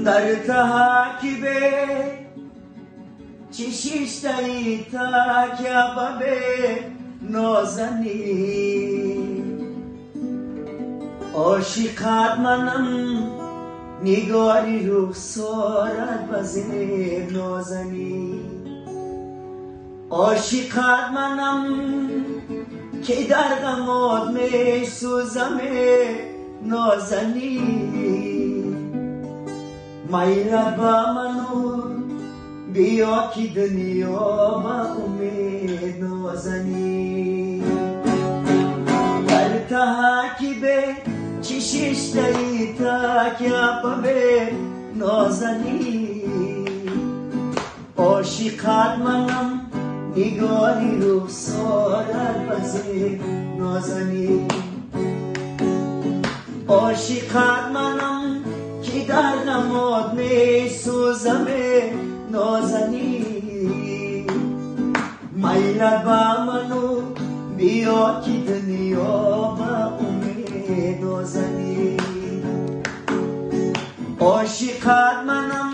در تحکیبه چشیشتایی تا کبابه نازنی عاشقات منم نگاری رخسارت بزه نازنی عاشقات منم که در غمات می سوزم نازنی میرا با منو بیا که دنیا با امید نازنی در تحکیبه چشیشتایی تا کبابه نازنی عاشقات منم نگاری رخسارت بزه نازنی عاشقات منم که در غمات می سوزم نازنی میلا با منو بیا که دنیا با امید نازنی عاشقات منم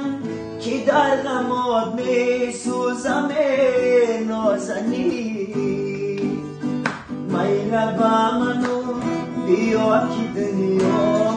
که در غمات می سوزم نازنی میلا با منو بیا که دنیا